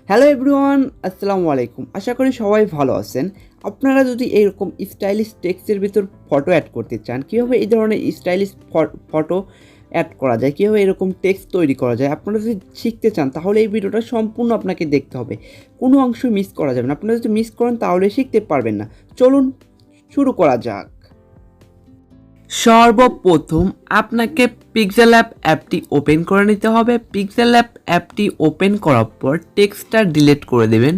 Hello everyone, আসসালামু আলাইকুম। আশা করি সবাই ভালো আছেন। আপনারা যদি এইরকম স্টাইলিশ টেক্সটের ভিতর ফটো অ্যাড করতে চান, কীভাবে এই ধরনের স্টাইলিশ ফটো অ্যাড করা যায়, কীভাবে এরকম টেক্সট তৈরি করা যায়, আপনারা যদি শিখতে চান তাহলে এই ভিডিওটা সম্পূর্ণ আপনাকে দেখতে হবে। কোনো অংশ মিস করা যাবে না। আপনারা যদি মিস করেন তাহলে শিখতে পারবেন না। চলুন শুরু করা যাক। সর্বপ্রথম আপনাকে পিক্সেলল্যাব অ্যাপটি ওপেন করে নিতে হবে। পিক্সেলল্যাব অ্যাপটি ওপেন করার পর টেক্সটটা ডিলিট করে দেবেন।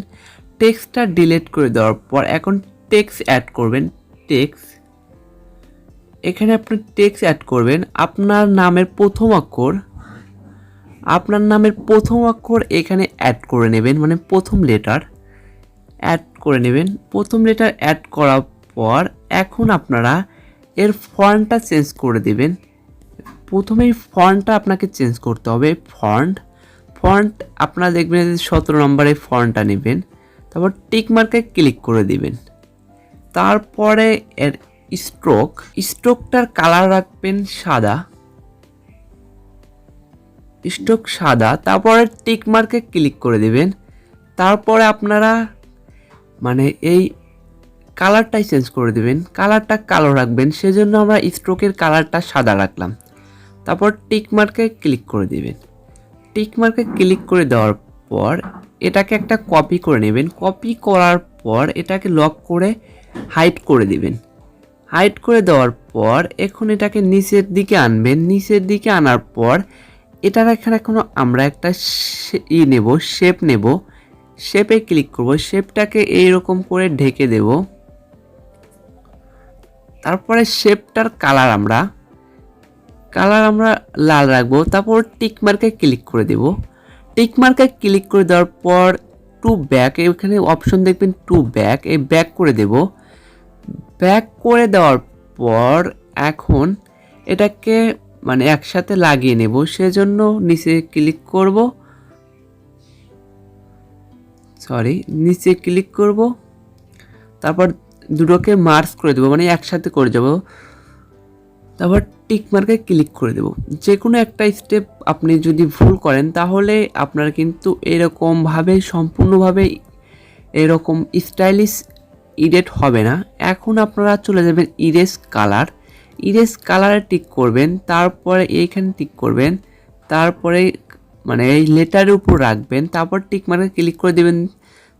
টেক্সটটা ডিলিট করে দেওয়ার পর এখন টেক্সট অ্যাড করবেন। এখানে আপনি টেক্সট অ্যাড করবেন। আপনার নামের প্রথম অক্ষর এখানে অ্যাড করে নেবেন, মানে প্রথম লেটার অ্যাড করে নেবেন। প্রথম লেটার অ্যাড করার পর এখন আপনারা এর ফন্টটা চেঞ্জ করে দেবেন। প্রথমেই ফন্টটা আপনাকে চেঞ্জ করতে হবে। ফন্ট আপনারা দেখবেন 17 নম্বরে ফন্টটা নেবেন, তারপর টিক মার্কে ক্লিক করে দিবেন। তারপরে এর স্ট্রোকটার কালার রাখবেন সাদা। তারপরে টিক মার্কে ক্লিক করে দিবেন। তারপরে আপনারা মানে এই কালারটাই চেঞ্জ করে দেবেন, কালারটা কালো রাখবেন, সেজন্য আমরা স্ট্রোকের কালারটা সাদা রাখলাম। তারপর টিক মার্কে ক্লিক করে দিবেন। টিক মার্কে ক্লিক করে দেওয়ার পর এটাকে একটা কপি করে নেবেন। কপি করার পর এটাকে লক করে হাইড করে দিবেন। হাইড করে দেওয়ার পর এখন এটাকে নিচের দিকে আনবেন। নিচের দিকে আনার পর এটার এখানে আমরা একটা শেপ নেব। শেপে ক্লিক করব। শেপটাকে এইরকম করে ঢেকে দেব। তারপরে শেপটার কালার আমরা লাল রাখবো। তারপর টিক মার্কে ক্লিক করে দেব। টিক মার্কে ক্লিক করে দেওয়ার পর টু ব্যাক, এখানে অপশন দেখবেন টু ব্যাক, এই ব্যাক করে দেব। ব্যাক করে দেওয়ার পর এখন এটাকে মানে একসাথে লাগিয়ে নেব, সেজন্য নিচে ক্লিক করব। তারপর দুটোকে মার্জ করে দেবো, মানে একসাথে করে যাব। তারপর টিক মার্কে ক্লিক করে দেব। যে কোনো একটা স্টেপ আপনি যদি ভুল করেন তাহলে আপনার কিন্তু এরকমভাবে সম্পূর্ণভাবে এরকম স্টাইলিশ এডিট হবে না। এখন আপনারা চলে যাবেন ইরেজ কালারে টিক করবেন। তারপরে এইখানে টিক করবেন। তারপরে মানে এই লেটারের উপর রাখবেন। তারপর টিক মার্কে ক্লিক করে দেবেন।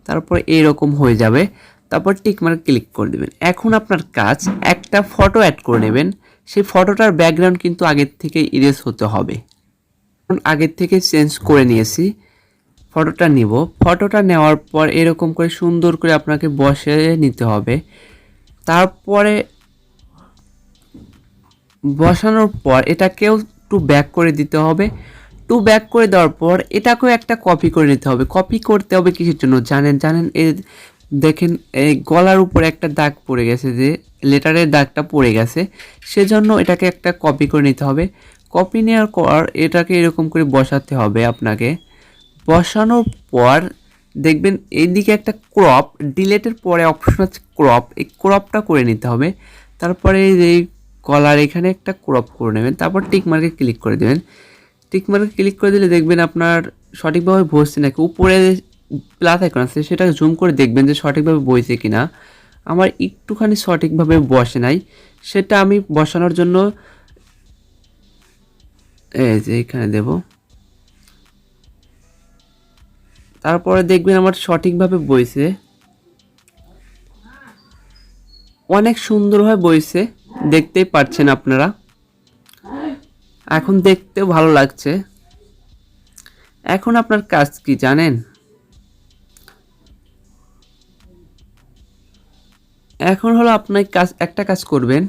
তারপর এইরকম হয়ে যাবে। তারপর টিক মার্কে ক্লিক করে দেবেন। এখন আপনার কাজ একটা ফটো অ্যাড করে নেবেন। সেই ফটোটার ব্যাকগ্রাউন্ড কিন্তু আগের থেকে ইরেজ হতে হবে। আগের থেকে চেঞ্জ করে নিয়েছি। ফটোটা নিব। ফটোটা নেওয়ার পর এরকম করে সুন্দর করে আপনাকে বসে নিতে হবে। তারপরে বসানোর পর এটাকেও টু ব্যাক করে দিতে হবে। টু ব্যাক করে দেওয়ার পর এটাকেও একটা কপি করে নিতে হবে। কপি করতে হবে কিসের জন্য জানেন? দেখেন এই গলার উপরে একটা দাগ পড়ে গেছে, যে লেটারের দাগটা পড়ে গেছে, সেজন্য এটাকে একটা কপি করে নিতে হবে। কপি নেওয়ার পর এটাকে এরকম করে বসাতে হবে আপনাকে। বসানোর পর দেখবেন এইদিকে একটা ক্রপ, ডিলেটের পরে অপশন আছে ক্রপ, এই ক্রপটা করে নিতে হবে। তারপরে এই গলার এখানে একটা ক্রপ করে নেবেন। তারপর টিক মার্কে ক্লিক করে দেবেন। টিক মার্কে ক্লিক করে দিলে দেখবেন আপনার সঠিকভাবে বসছে নাকি। উপরে প্লাস আইকন আছে, সেটা জুম করে দেখবেন যে সঠিকভাবে বসছে কিনা। আমার একটুখানি সঠিকভাবে বসে নাই, সেটা আমি বসানোর জন্য এই যে এখানে দেব। তারপরে দেখবেন আমার সঠিকভাবে বইছে, অনেক সুন্দরভাবে বইছে, দেখতেই পাচ্ছেন আপনারা। এখন দেখতেও ভালো লাগছে। এখন আপনার কাজ কি জানেন? এখন হলো আপনার একটা কাজ করবেন।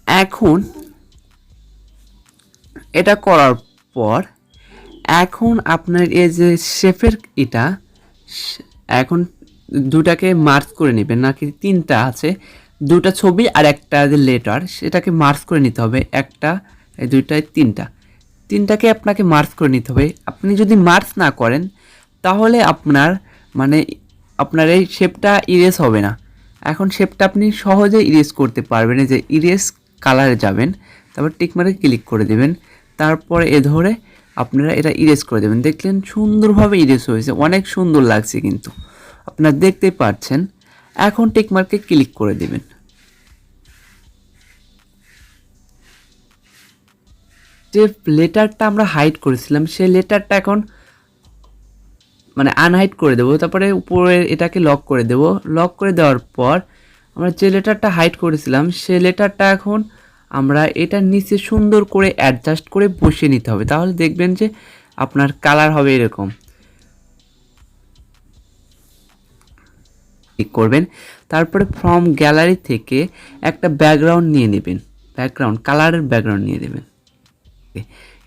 এখন এটা করার পর এখন আপনার এই যে শেফের এখন দুটাকে মার্জ করে নেবেন, নাকি তিনটা আছে, দুটা ছবি আর একটা যে লেটার, সেটাকে মার্জ করে নিতে হবে। একটা, দুইটায় তিনটাকে আপনাকে মার্জ করে নিতে হবে। আপনি যদি মার্জ না করেন তাহলে আপনার এই শেপটা ইরেজ হবে না। এখন শেপটা আপনি সহজে ইরেজ করতে পারবেন। যে ইরেজ কালারে যাবেন, তারপর টিক মার্কে ক্লিক করে দেবেন। তারপরে ধরে আপনারা এটা ইরেজ করে দেবেন। দেখলেন সুন্দরভাবে ইরেজ হয়েছে, অনেক সুন্দর লাগছে কিন্তু আপনারা দেখতে পাচ্ছেন। এখন টিকমার্কে ক্লিক করে দেবেন। যে লেটারটা আমরা হাইড করেছিলাম সেই লেটারটা এখন মানে আনহাইড করে দেবো। তারপরে উপরে এটাকে লক করে দেব। লক করে দেওয়ার পর আমরা যে লেটারটা হাইড করেছিলাম সেই লেটারটা এখন আমরা এটার নিচে সুন্দর করে অ্যাডজাস্ট করে বসিয়ে নিতে হবে। তাহলে দেখবেন যে আপনার কালার হবে এরকম। ক্লিক করবেন, তারপরে ফ্রম গ্যালারি থেকে একটা ব্যাকগ্রাউন্ড নিয়ে নেবেন, ব্যাকগ্রাউন্ড কালারের ব্যাকগ্রাউন্ড নিয়ে নেবেন।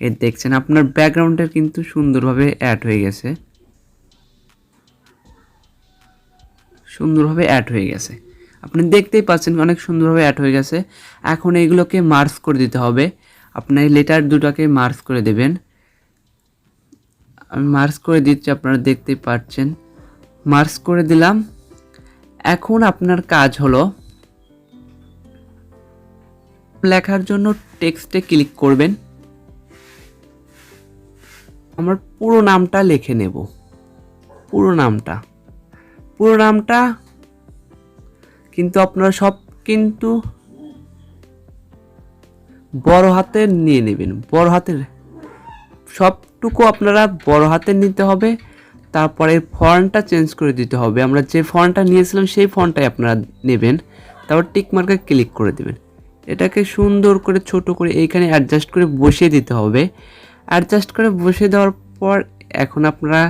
এর দেখছেন আপনার ব্যাকগ্রাউন্ডের কিন্তু সুন্দরভাবে অ্যাড হয়ে গেছে, সুন্দরভাবে অ্যাড হয়ে গেছে। আপনি দেখতেই পাচ্ছেন অনেক সুন্দরভাবে অ্যাড হয়ে গেছে। এখন এইগুলোকে মার্জ করে দিতে হবে। আপনার এই লেটার দুটাকে মার্জ করে দেবেন। আমি মার্জ করে দিচ্ছি, আপনারা দেখতেই পাচ্ছেন মার্জ করে দিলাম। এখন আপনার কাজ হলো লেখার জন্য টেক্সটে ক্লিক করবেন। আমার পুরো নামটা লিখে নেব, পুরো নামটা কিন্তু আপনারা সব কিন্তু বড় হাতের নিয়ে নেবেন, বড় হাতের সবটুকু আপনারা বড় হাতের নিতে হবে। তারপরে ফন্টটা চেঞ্জ করে দিতে হবে। আমরা যে ফন্টটা নিয়েছিলাম সেই ফন্টটাই আপনারা নেবেন। তারপর টিক মার্কে ক্লিক করে দেবেন। এটাকে সুন্দর করে ছোট করে এইখানে অ্যাডজাস্ট করে বসিয়ে দিতে হবে। অ্যাডজাস্ট করে বসিয়ে দেওয়ার পর এখন আপনারা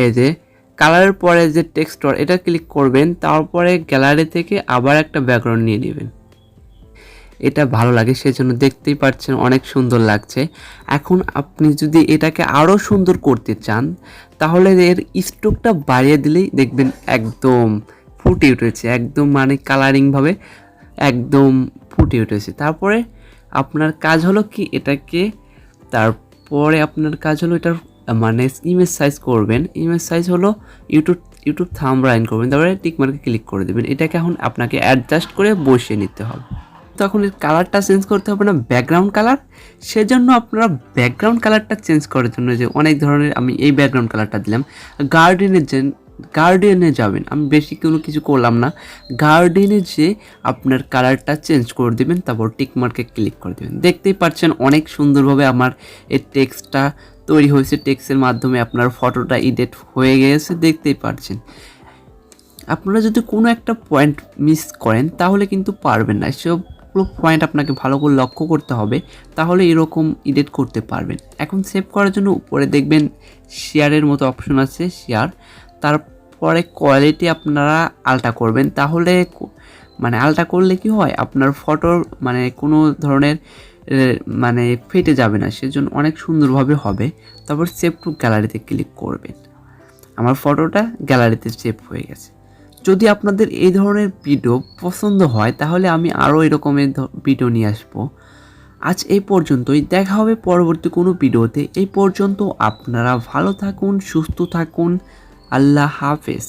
এই যে কালারের পরে যে টেক্সচার এটা ক্লিক করবেন। তারপরে গ্যালারি থেকে আবার একটা ব্যাকগ্রাউন্ড নিয়ে নেবেন। এটা ভালো লাগে সেজন্য দেখতেই পাচ্ছেন অনেক সুন্দর লাগছে। এখন আপনি যদি এটাকে আরও সুন্দর করতে চান তাহলে এর স্ট্রোকটা বাড়িয়ে দিলেই দেখবেন একদম ফুটে উঠেছে, একদম মানে কালারিংভাবে একদম ফুটে উঠেছে। তারপরে আপনার কাজ হলো কি এটাকে, তারপরে আপনার কাজ হলো এটার মানে ইমেজ সাইজ করবেন। ইমেজ সাইজ হলো ইউটিউব থাম্বনেইল করবেন। তারপরে টিক মার্কে ক্লিক করে দেবেন। এটাকে এখন আপনাকে অ্যাডজাস্ট করে বসিয়ে নিতে হবে। তখন এর কালারটা চেঞ্জ করতে হবে না, ব্যাকগ্রাউন্ড কালার। সেজন্য আপনারা ব্যাকগ্রাউন্ড কালারটা চেঞ্জ করার জন্য যে অনেক ধরনের আমি এই ব্যাকগ্রাউন্ড কালারটা দিলাম। গার্ডিয়ানে যাবেন, আমি বেশি কোনো কিছু করলাম না। গার্ডিয়ানে যে আপনার কালারটা চেঞ্জ করে দেবেন, তারপর টিক মার্কে ক্লিক করে দেবেন। দেখতেই পাচ্ছেন অনেক সুন্দরভাবে আমার এই টেক্সটটা তৈরি হয়েছে। টেক্সটের মাধ্যমে আপনার ফটোটা এডিট হয়ে গেছে, দেখতেই পাচ্ছেন। আপনারা যদি কোনো একটা পয়েন্ট মিস করেন তাহলে কিন্তু পারবেন না। সবগুলো পয়েন্ট আপনাকে ভালো করে লক্ষ্য করতে হবে, তাহলে এরকম এডিট করতে পারবেন। এখন সেভ করার জন্য উপরে দেখবেন শেয়ারের মতো অপশন আছে, শেয়ার। তারপরে কোয়ালিটি আপনারা আলটা করবেন। তাহলে মানে আলটা করলে কি হয়, আপনার ফটোর মানে কোনো ধরনের মানে ফেটে যাবে না, সেজন্য অনেক সুন্দরভাবে হবে। তারপর সেভ টু গ্যালারিতে ক্লিক করবেন। আমার ফটোটা গ্যালারিতে সেভ হয়ে গেছে। যদি আপনাদের এই ধরনের ভিডিও পছন্দ হয় তাহলে আমি আরও এরকমের ভিডিও নিয়ে আসবো। আজ এই পর্যন্তই, দেখা হবে পরবর্তী কোনো ভিডিওতে। এই পর্যন্ত আপনারা ভালো থাকুন, সুস্থ থাকুন। আল্লাহ হাফেজ।